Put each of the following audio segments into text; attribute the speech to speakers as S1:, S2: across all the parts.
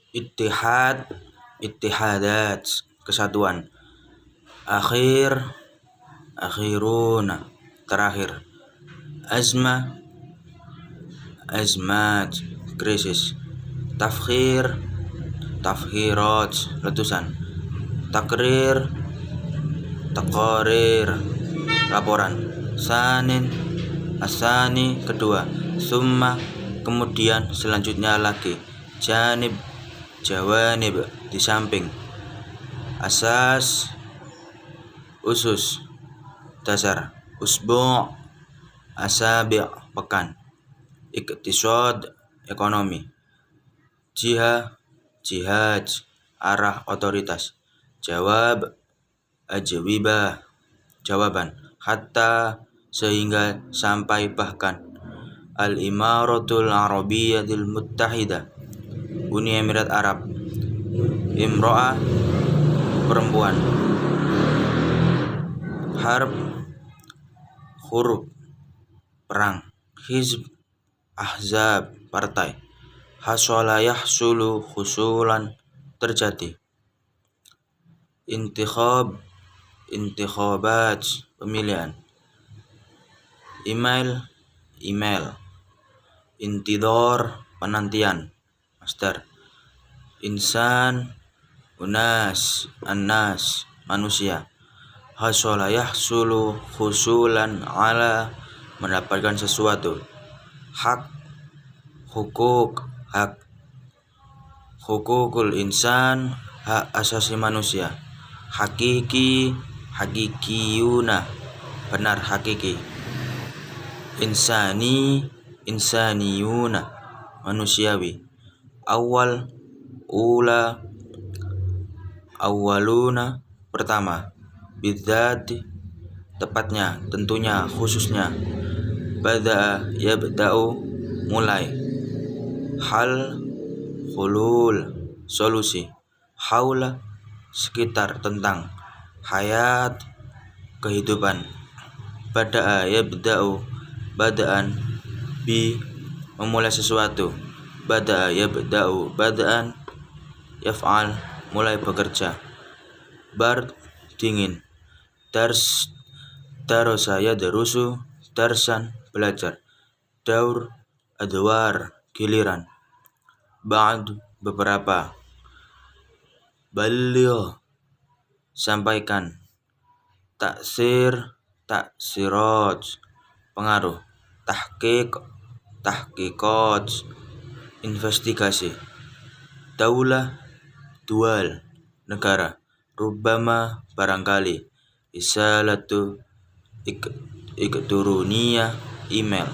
S1: Ittihad, ittihadat, kesatuan. Akhir, akhiruna, terakhir. Azma, azmat, krisis. Tafkhir, tafkhirat, letusan. Takrir, taqarir, laporan. Sanin, asani, kedua. Summa, kemudian, selanjutnya lagi. Janib, jawanib, di samping. Asas, usus, dasar. Usbu', asabi', pekan. Iktisad, ekonomi. Jihah, jihad, arah, otoritas. Jawab, ajwibah, jawaban. Hatta, sehingga, sampai, bahkan. Al-Imaratul Arabiyatul Muttahidah, Uni Emirat Arab. Imro'ah, perempuan. Harb, huruf, perang. Hizb, ahzab, partai. Hasala yahsulu, khusulan, terjadi. Intikhab, intikhabat, pemilihan. Email, email. Intidor, penantian, master. Insan, unas, annas, manusia. Hasala yahsulu, khusulan, ala, mendapatkan sesuatu. Hak, hukuk, hak. Hukukul insan, hak asasi manusia. Hakiki, hakikiyuna, benar, hakiki. Insani, insaniyuna, manusiawi. Awal, ula, awaluna, pertama. Bidzati, tepatnya, tentunya, khususnya. Bada'a, yabda'u, mulai. Hal, hulul, solusi. Haula, sekitar, tentang. Hayat, kehidupan. Bada'a, yabda'u, bada'an, bi, memulai sesuatu. Bada'a, yabda'u, bada'an, yaf'al, mulai bekerja. Bard, dingin. Dars, darosa yadrusu, darsan, belajar. Daur, adwar, giliran. Ba'd, beberapa. Balligh, sampaikan. Taksir, taksirat, pengaruh. Tahqiq, tahqiqat, investigasi. Daulah, dual, negara. Rubbama, barangkali. Isalatu, ikturuniyah, email.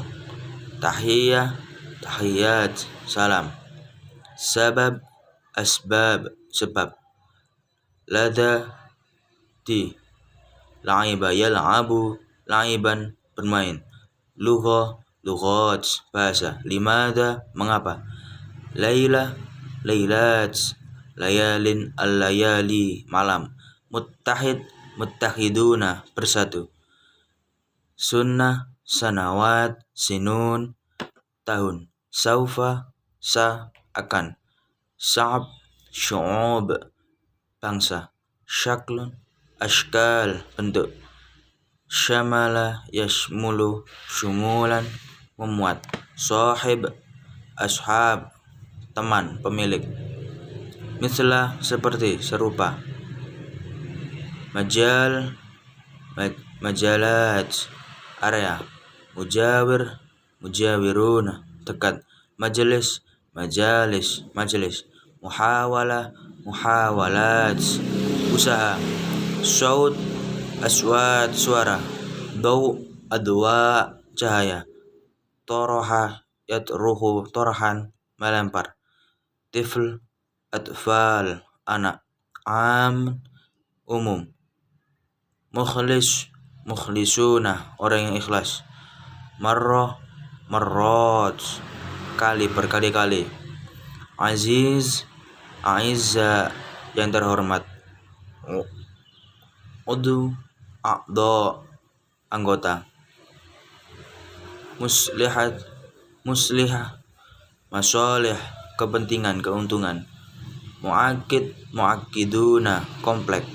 S1: Tahiyah, tahiyat, salam. Sabab, asbab, sebab. Lada, di. La'iba yal'abu, la'iban, bermain. Lugha, lughat, bahasa. Limada, mengapa. Laila, lailat, layalin, al-layali, malam. Muttahid, muttahiduna, bersatu. Sunnah, sanawat, sinun, tahun. Saufa, sa, akan. Sa'ab, syu'ub, bangsa. Syaklun, ashkal, bentuk. Syamala, yashmulu, syumulan, memuat. Sahib, ashab, teman, pemilik. Mislah, seperti, serupa. Majal, majalat, area. Mujawir, mujawiruna, dekat. Majelis, majalis, majelis. Muhawala, muhawalat, usaha. Saut, aswat, suara. Daw, adwa, cahaya. Toroha, yatruhu, torohan, melempar. Tifl, atfal, anak. Am, umum. Mukhlis, mukhlisuna, orang yang ikhlas. Marrah, marrat, kali, berkali-kali. Aziz, aizza, yang terhormat. Udu, a'dha, anggota. Muslihat, muslihah, masalih, kepentingan, keuntungan. muakkiduna komplek,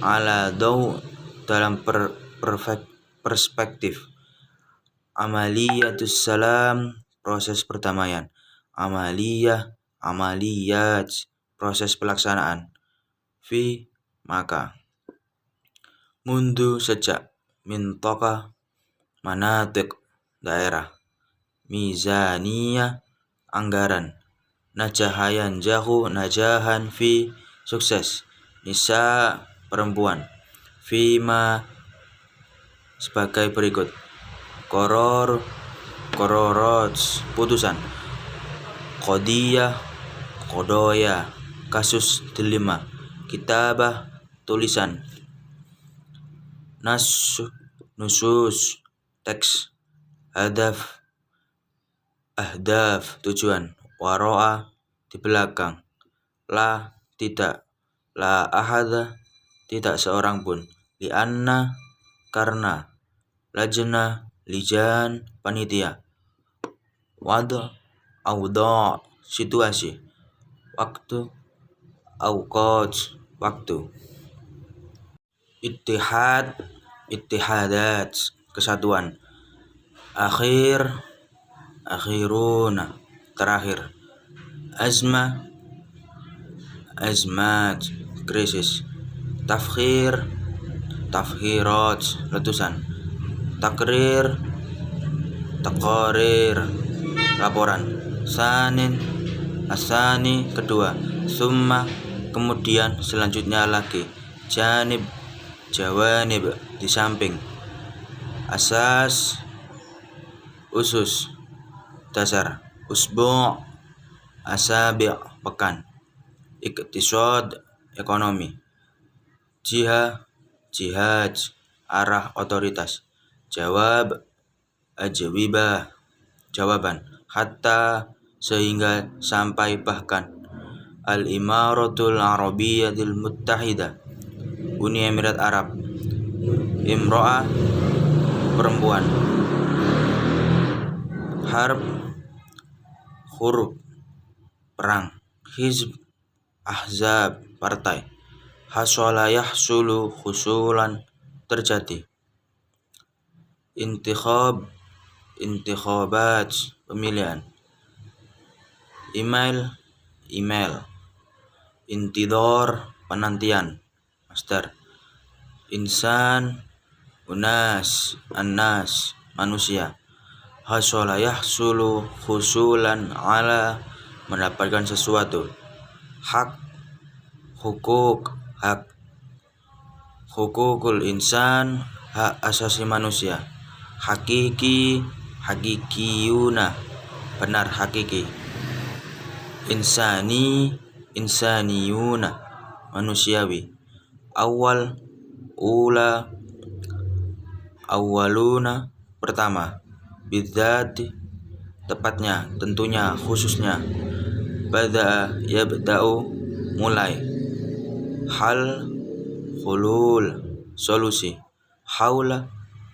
S1: ala daw dalam perspektif, amaliyatus salam proses perdamaian, amaliyat proses pelaksanaan, fi maka, mundu sejak, mintoka manatik daerah, mizaniyah anggaran, najahayan jahu najahan fi sukses, nisa perempuan, fima sebagai berikut, kororot putusan, kodoya kasus dilema, kitabah tulisan, nusus teks, ahdaf tujuan, waro'a di belakang, la tidak, la ahada tidak seorang pun, lianna karena, lajna lijan panitia, awda situasi, waktu awqat waktu, ittihadat kesatuan, akhiruna terakhir, azmat krisis, tafkhirat letusan, taqarir laporan, asani kedua, summa kemudian selanjutnya lagi, jawanib di samping, asas usus dasar, usbu' asabi' pekan, iktisad ekonomi, jihad arah otoritas, jawab ajwibah jawaban, hatta sehingga sampai bahkan, al-Imaratul Arabiyatul Muttahidah Uni Emirat Arab, imro'ah perempuan, harb huruf perang, hizb ahzab partai, hasala yahsulu khusulan terjadi, intikhabat pemilihan, email intidor penantian, master, insan annas manusia, hasala yahsulu khusulan ala mendapatkan sesuatu, hak hukukul insan hak asasi manusia, hakikiyuna benar hakiki, insaniyuna manusiawi, awaluna pertama, bidzati tepatnya tentunya khususnya, yabda'u mulai, hulul solusi, haula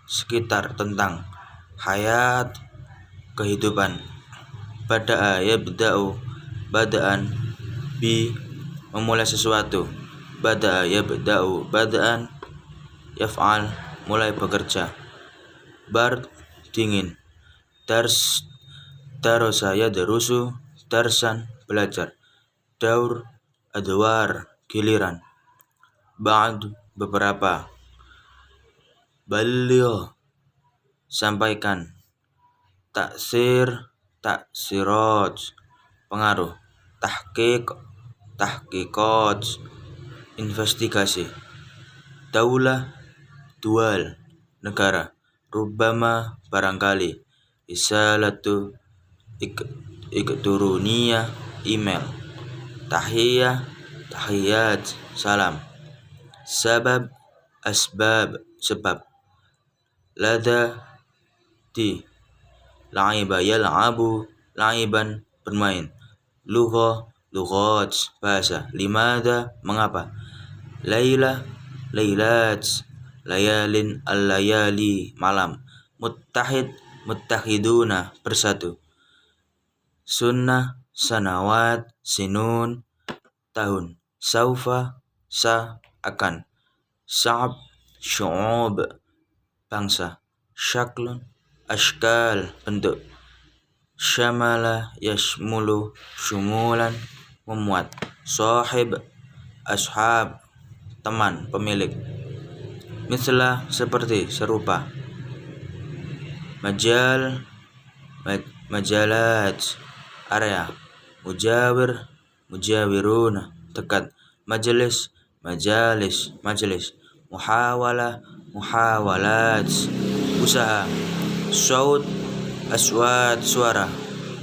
S1: sekitar tentang, hayat kehidupan, yabda'u bada'an bi memulai sesuatu, yabda'u bada'an yaf'al mulai bekerja, bard dingin, darasa yadrusu darsan belajar, adwar giliran, ba'd beberapa, baligh sampaikan, taksirat pengaruh, tahqiqat investigasi, dual negara, rubbama barangkali, isalatu ikturuniyah email, tahiyat salam, asbab sebab, di la'iba yal'abu la'iban bermain, lughat bahasa, limada mengapa, lailat layalin al-layali malam, muttahiduna bersatu, sunnah sanawat sinun tahun, saufa akan, sya'ab syu'ub bangsa, syaklun ashkal bentuk, syamala yashmulu syumulan memuat, sahib ashab teman pemilik, mislah seperti serupa, majalat area, mujawir mujawiruna dekat, majelis majalis, muhawalat usaha, saut aswat suara,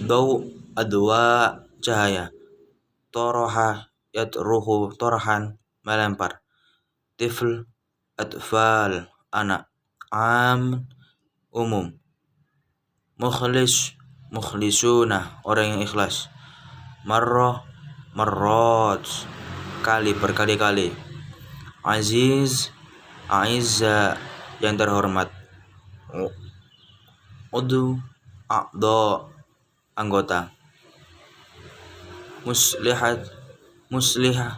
S1: daw adwa cahaya, toroha yatruhu torhan melempar, tifl atfal anak, umum, mukhlisuna orang yang ikhlas, marrat berkali-kali, aizza yang terhormat, a'dha anggota, muslihah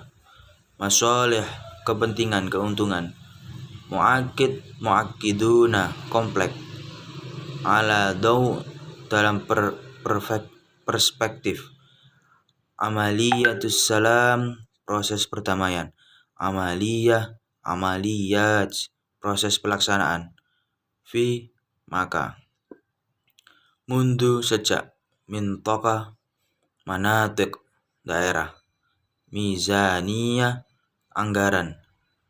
S1: masalih kepentingan keuntungan, muakkiduna komplek, ala daw dalam perspektif, amaliyatus salam proses perdamaian, amaliyat proses pelaksanaan, fi maka, mundu sejak, mintaqah manatik daerah, mizaniyah anggaran,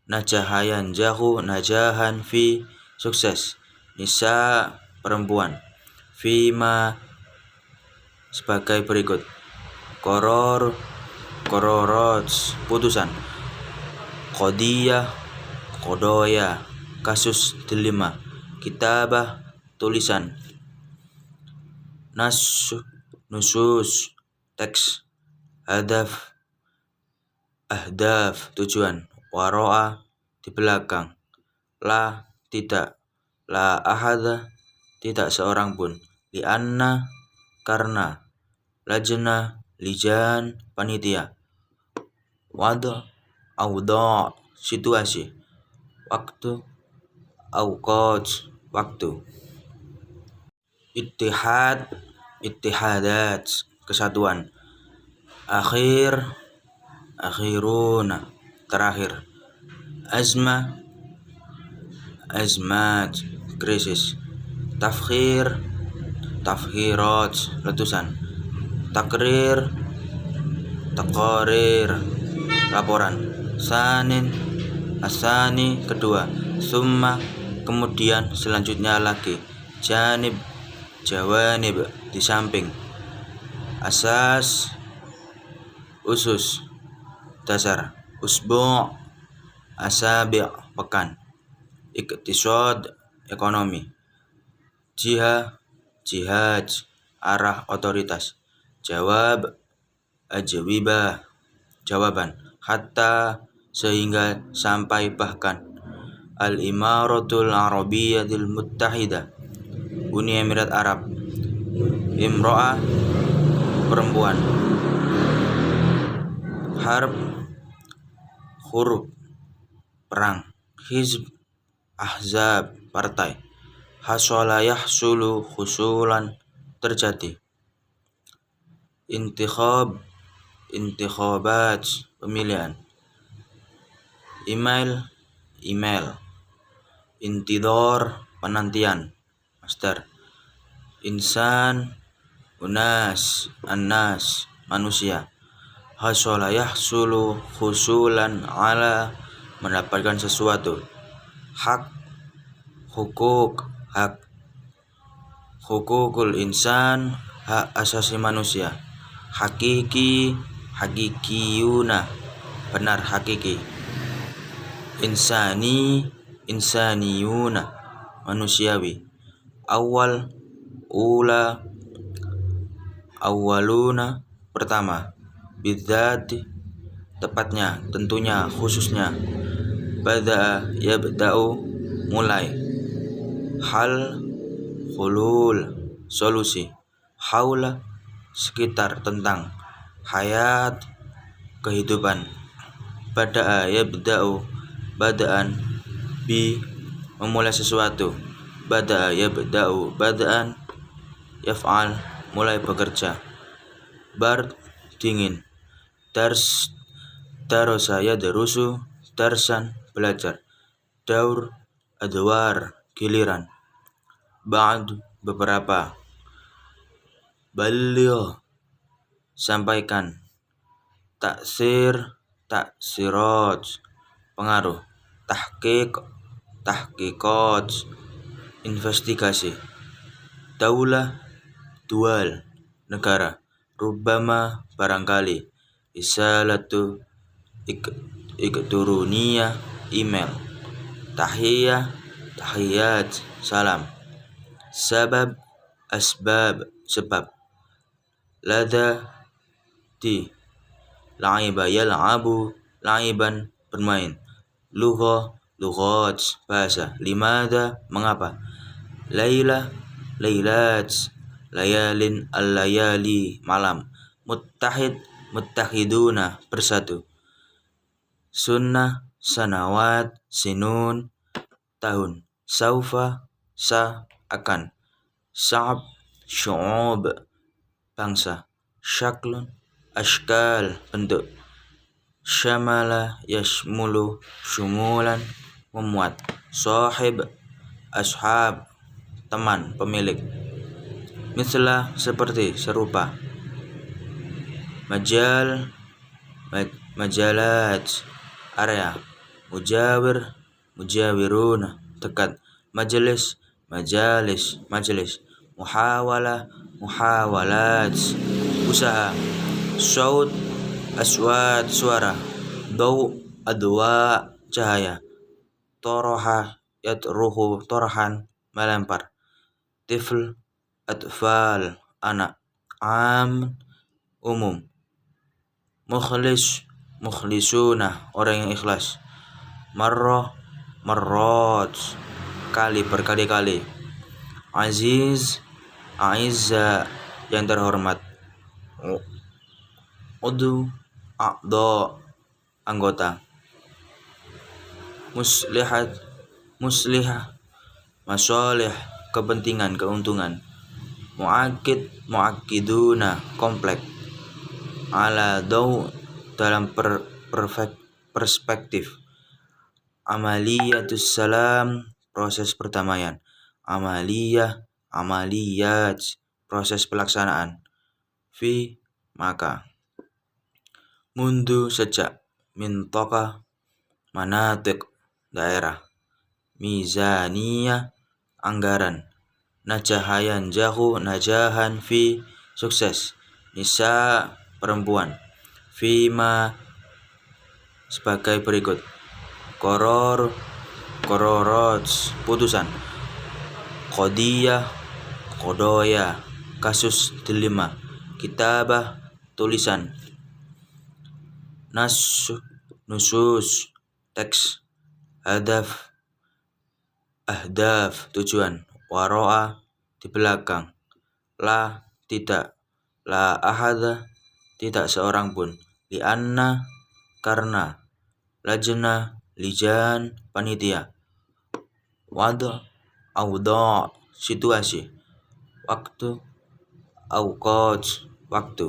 S1: najahayan najahan fi sukses, nisa perempuan, fima sebagai berikut, qororat putusan, qodoya kasus dilema, kitabah tulisan, nusus teks, ahdaf tujuan, waro'a di belakang, la tidak, la ahada tidak seorang pun, lianna karena, lijan panitia, awda situasi, waktu waktu, ittihadat kesatuan, akhiruna terakhir, azmat krisis, tafkhirat letusan, taqarir laporan, asani kedua, summa kemudian selanjutnya lagi, jawanib di samping, asas usus dasar, usbu' asabi' pekan, iktisad ekonomi, jihad arah otoritas, jawab ajwibah jawaban, hatta sehingga sampai bahkan, al-Imaratul Arabiyatul Muttahidah Uni Emirat Arab, imro'ah perempuan, harb huruf perang, hizb ahzab partai, hasala yahsulu khusulan terjadi, intikhabat pemilihan, email intidor penantian, master, insan annas manusia, hasala yahsulu khusulan ala mendapatkan sesuatu, hak hukukul insan hak asasi manusia, hakikiyuna benar hakiki, insaniyuna manusiawi, awaluna pertama, bidzati tepatnya tentunya khususnya, yabda'u mulai, hulul solusi, haula sekitar tentang, hayat kehidupan. Bada'a yabda'u bada'an bi memulai sesuatu. Bada'a yabda'u bada'an yaf'al mulai bekerja. Bard dingin. Darasa yadrusu darsan belajar. Daur adwar giliran. Ba'd beberapa. Balligh sampaikan. Taksirat pengaruh. Tahqiqat investigasi. Daulah dual negara. Rubbama barangkali. Risalatu elektronia email. Tahiyat salam. Sabab asbab sebab. Lada di. La'iba yal'abu la'iban bermain. Lughat bahasa. Limada mengapa. Laila lailat layalin al-layali malam. Muttahiduna bersatu. Sunnah sanawat sinun tahun. Saufa akan. Sa'ab syu'ub bangsa. Syaklun ashkal bentuk. Syamala yashmulu syumulan memuat. Sahib ashab teman pemilik. Mislah seperti serupa. Majalat area. Mujawirun dekat. Majelis majelis. Muhawalat usaha. Saut aswat suara. Daw adwa cahaya. Toroha yatruhu torohan melempar. Tifl atfal anak. Am umum. Mukhlisuna orang yang ikhlas. Marrat berkali-kali. Aizza yang terhormat. A'dha anggota. Muslihah masalih kepentingan keuntungan. Mu'akkiduna komplek. Ala daw dalam perspektif. Amaliyatus salam proses perdamaian. Amaliyat proses pelaksanaan. Fi maka. Mundu sejak. Mintaka manatik daerah. Mizaniyah anggaran. Najahayan jahu najahan fi sukses. Nisa perempuan. Fima sebagai berikut. Qororat putusan. Qodoya kasus dilema. Kitabah tulisan. Nusus teks. Ahdaf tujuan. Waro'a di belakang. La tidak. La ahada tidak seorang pun. Lianna karena. Lajna lijan panitia. Awda situasi. Waktu awqat waktu.